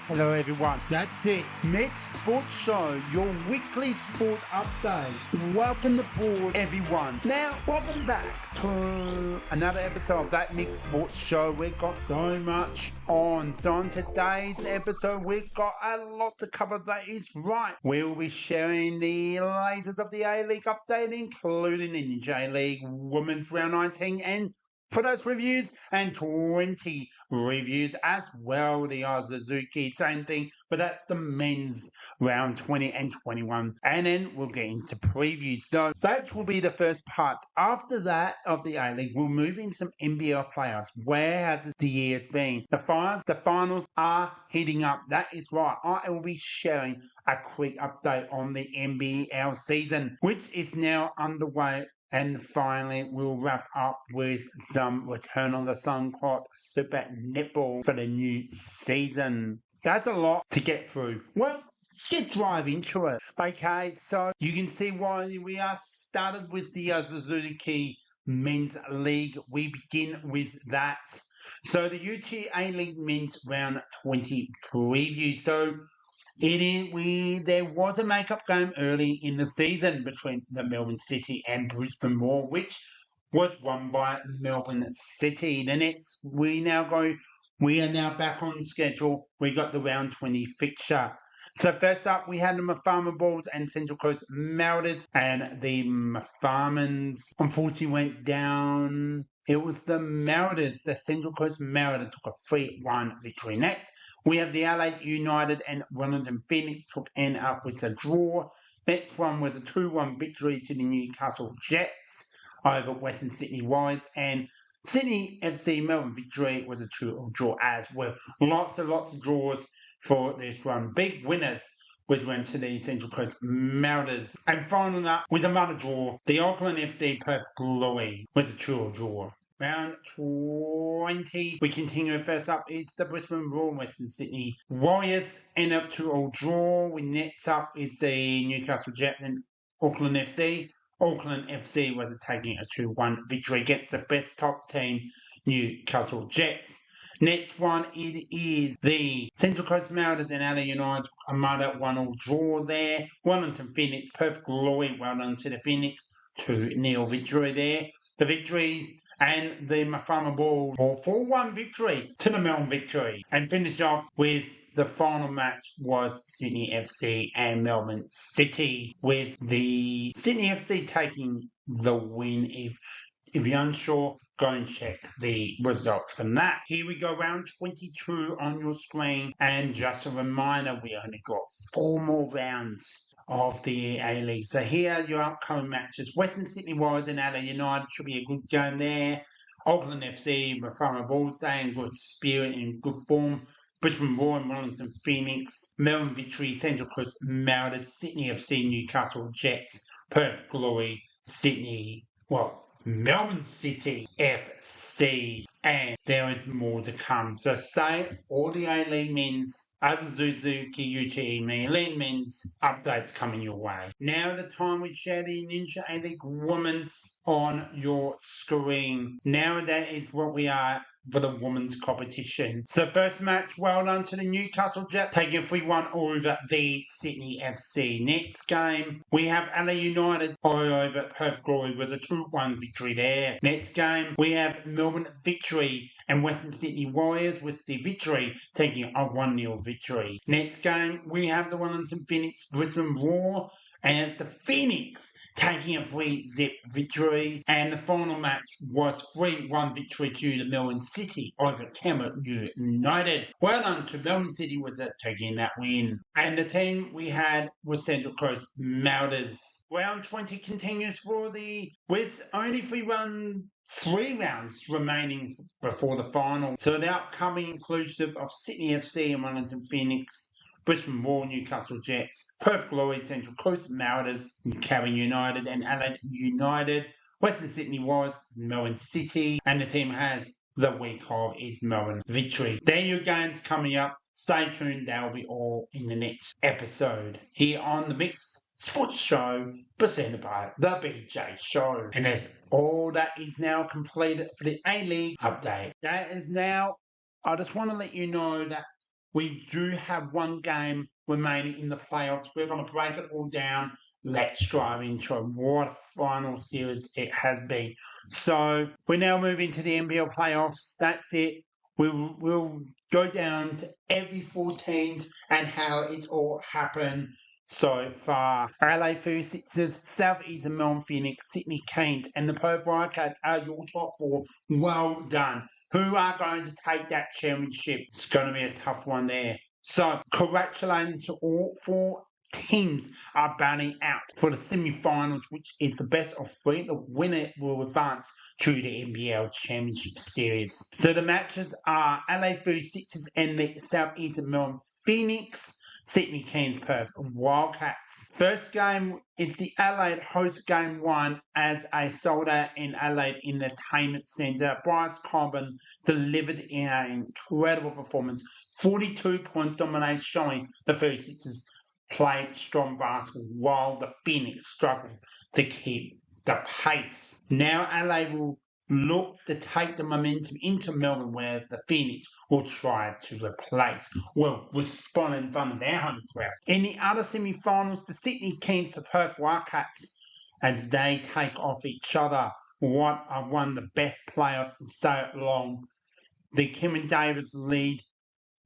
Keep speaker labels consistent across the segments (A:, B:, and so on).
A: Hello everyone, that's it. Next Sports Show, your weekly sport update. Welcome aboard everyone. Now, welcome back to another episode of that Mixed Sports Show. We've got so much on. So on today's episode, we've got a lot to cover, that is right. We'll be sharing the latest of the A-League update, including in the J-League Women's Round 19 and for those reviews and 20 reviews as well. The Suzuki, same thing, but that's the men's round 20 and 21. And then we'll get into previews. So that will be the first part. After that of the A-League, we'll move in some NBL playoffs. Where has the year been? The finals are heating up. That is right. I will be sharing a quick update on the NBL season, which is now underway. And finally, we'll wrap up with some return on the sun clock Super Netball for the new season. That's a lot to get through. Well, let's get right into it. Okay, so you can see why we are started with the Suzuki Men's League. We begin with that. So the UTA League Men's Round 20 preview. So there was a make-up game early in the season between the Melbourne City and Brisbane Roar, which was won by Melbourne City. We are now back on schedule. We got the round 20 fixture. So first up, we had the Mafama Bulls and Central Coast Mariners, and the Mafamans unfortunately went down. It was the Mariners, the Central Coast Mariners took a 3-1 victory. Next, we have the Adelaide United and Wellington Phoenix took end up with a draw. Next one was a 2-1 victory to the Newcastle Jets over Western Sydney Warriors, and Sydney FC Melbourne victory was a 2-2 draw as well. Lots of draws for this one. Big winners which went to the Central Coast Mariners. And final up with another draw, the Auckland FC Perth Glory with a 2-2 draw. Round 20, we continue. First up is the Brisbane Roar Western Sydney Warriors end up 2-2 draw. Next up is the Newcastle Jets and Auckland FC. Auckland FC was taking a 2-1 victory against the best top team, Newcastle Jets. Next one, it is the Central Coast Mariners and Adelaide United, another 1-1 draw there. Wellington Phoenix, Perth Glory, well done to the Phoenix, 2-0 victory there. The victories and the Mafama Bulls, 4-1 victory to the Melbourne victory. And finish off with the final match was Sydney FC and Melbourne City, with the Sydney FC taking the win. If you're unsure, go and check the results from that. Here we go, round 22 on your screen. And just a reminder, we only got 4 more rounds of the A-League. So here are your upcoming matches. Western Sydney Warriors and Adelaide United should be a good game there. Auckland FC, Mafama Bulls, they in good spirit and good form. Brisbane Roar and Wellington Phoenix. Melbourne Victory, Central Coast Mariners, Sydney FC, Newcastle Jets, Perth Glory, Melbourne City FC, and there is more to come. So stay all the A-League men's, as Suzuki UTE League men's updates coming your way. Now the time we share the Ninja A-League women's on your screen. Now that is what we are for the women's competition. So first match, well done to the Newcastle Jets, taking 3-1 over the Sydney FC. Next game, we have Adelaide United over Perth Glory with a 2-1 victory there. Next game, we have Melbourne Victory and Western Sydney Warriors with the victory taking a 1-0 victory. Next game, we have the Wellington Phoenix Brisbane Roar, and it's the Phoenix taking a 3-0 victory. And the final match was 3-1 victory to the Melbourne City over Canberra United. Well done to Melbourne City with taking that win. And the team we had was Central Coast Mariners. Round 20 continues with only 3 rounds remaining before the final. So the upcoming inclusive of Sydney FC and Wellington Phoenix, Brisbane Roar, Newcastle Jets, Perth Glory, Central Coast Mariners, Canberra United and Adelaide United, Western Sydney Warriors, Melbourne City, and the team has the week of is Melbourne Victory. There are your games coming up. Stay tuned, they'll be all in the next episode here on the Mixed Sports Show presented by the BJ Show. And that's all that is now completed for the A-League update. That is now, I just want to let you know that we do have one game remaining in the playoffs. We're going to break it all down. Let's drive into it. What a final series it has been. So we now move into the NBL playoffs. That's it. We'll go down to every 4 teams and how it's all happened so far. LA 36ers, Southeastern Melbourne Phoenix, Sydney Kings, and the Perth Wildcats are your top 4. Well done. Who are going to take that championship? It's going to be a tough one there. So, congratulations to all 4 teams are batting out for the semi-finals, which is the best of 3. The winner will advance to the NBL Championship Series. So the matches are LA 36ers and the Southeastern Melbourne Phoenix, Sydney Kings, Perth Wildcats. First game is the Adelaide host game 1 as a sold-out in Adelaide Entertainment Centre. Bryce Corbin delivered in an incredible performance. 42 points domination, showing the 36ers played strong basketball while the Phoenix struggled to keep the pace. Now LA will look to take the momentum into Melbourne, where the Phoenix will try to respond in front of their home crowd. In the other semi-finals, the Sydney Kings to Perth Wildcats as they take off each other. What are one of the best playoffs in so long. The Kevin Davis lead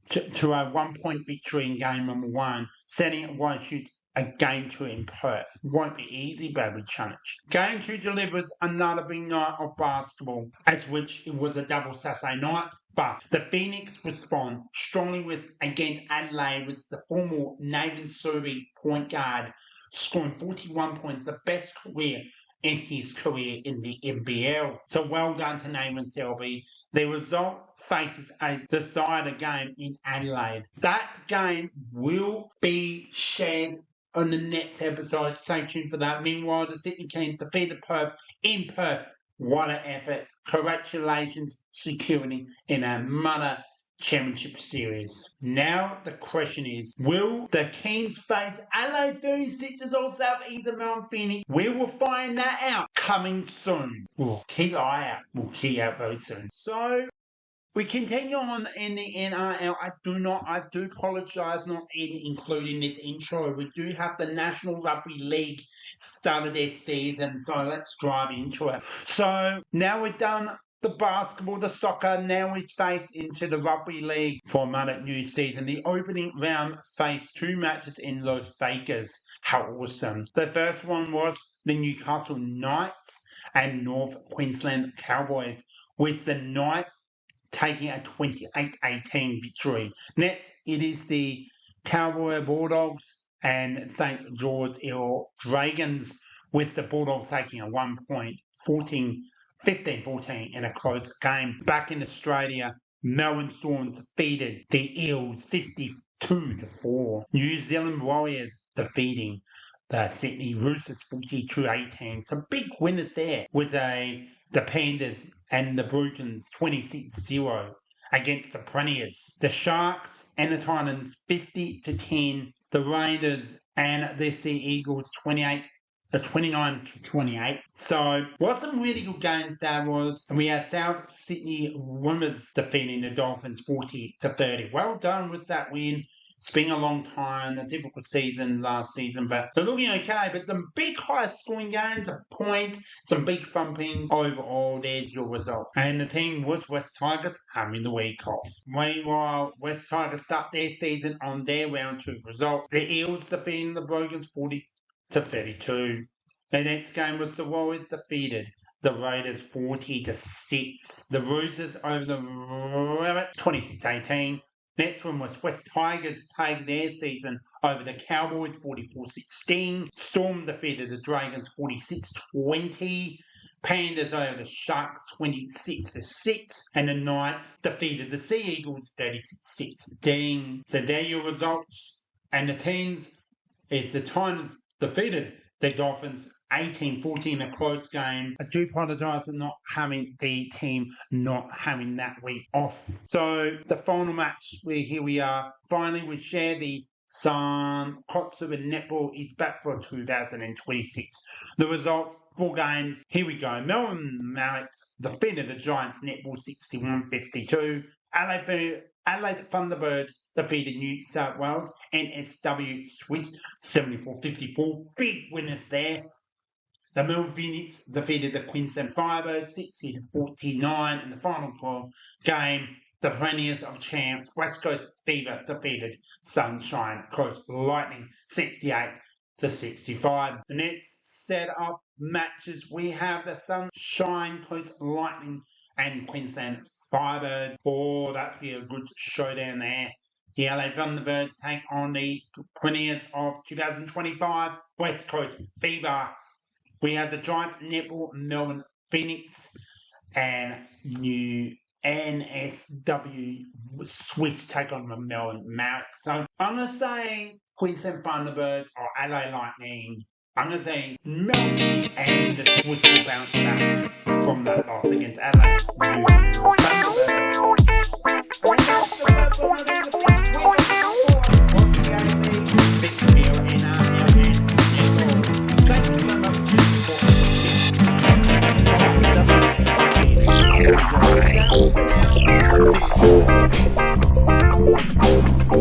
A: to a 1-point victory in game number 1, setting it one shoot a game 2 in Perth. Won't be easy, but we challenge. Game 2 delivers another big night of basketball, at which it was a double Saturday night. But the Phoenix respond strongly against Adelaide with the former Nathan Survey point guard scoring 41 points, the best career in his career in the NBL. So well done to Nathan Selby. The result faces a decider game in Adelaide. That game will be shared on the next episode. Stay tuned for that. Meanwhile, the Sydney Kings defeated Perth in Perth. What an effort. Congratulations, securing in a Mother Championship Series. Now the question is, will the Kings face LA 36ers or Southeastern Melbourne Phoenix? We will find that out coming soon. We'll keep an eye out. We'll keep out very soon. So we continue on in the NRL. I do apologise not including this intro. We do have the National Rugby League started their season, so let's drive into it. So now we've done the basketball, the soccer. Now we face into the rugby league for another new season. The opening round faced 2 matches in Las Vegas. How awesome. The first one was the Newcastle Knights and North Queensland Cowboys, with the Knights taking a 28-18 victory. Next, it is the Cowboy Bulldogs and St. George Eel Dragons, with the Bulldogs taking a 1-point 15-14 in a close game. Back in Australia, Melbourne Storms defeated the Eels 52-4. New Zealand Warriors defeating the Sydney Roosters 42-18. Some big winners there with the Panthers and the Bruins 26-0 against the Premiers. The Sharks and the Titans 50-10. The Raiders and the Sea Eagles 29-28. So, what some really good games there was. And we had South Sydney Winners defeating the Dolphins 40-30. Well done with that win. It's been a long time, a difficult season last season, but they're looking okay. But some big high-scoring games, a point, some big thumpings. Overall, there's your result. And the team was West Tigers having the week off. Meanwhile, West Tigers start their season on their round 2 result. The Eels defeating the Brokers 40-32. The next game was the Warriors defeated the Raiders 40-6. The Roosters over the Rabbits 26-18. Next one was West Tigers taking their season over the Cowboys 44-16. Storm defeated the Dragons 46-20. Panthers over the Sharks 26-6. And the Knights defeated the Sea Eagles 36-16. So there are your results. And the teams is the Titans defeated the Dolphins 18-14, a close game. I do apologise for not having the team not having that week off. So the final match, here we are. Finally, we share the Sun Kotsu and Netball is back for 2026. The results, 4 games. Here we go. Melbourne Mallows defeated the Giants Netball 61-52. Adelaide Thunderbirds defeated New South Wales NSW Swiss 74-54. Big winners there. The Melbourne Phoenix defeated the Queensland Firebirds 60-49 in the final game. The Premiers of Champs West Coast Fever defeated Sunshine Coast Lightning 68-65. The next set of matches we have the Sunshine Coast Lightning and Queensland Firebirds. Oh, that's be a good showdown there. The LA Thunderbirds take on the Premiers of 2025 West Coast Fever. We have the Giants, Netball, Melbourne Phoenix, and new NSW Swiss take on the Melbourne Marriott. So I'm going to say Queensland Thunderbirds or LA Lightning. I'm going to say Melbourne and the Swiss will bounce back from that loss against LA. Thank you.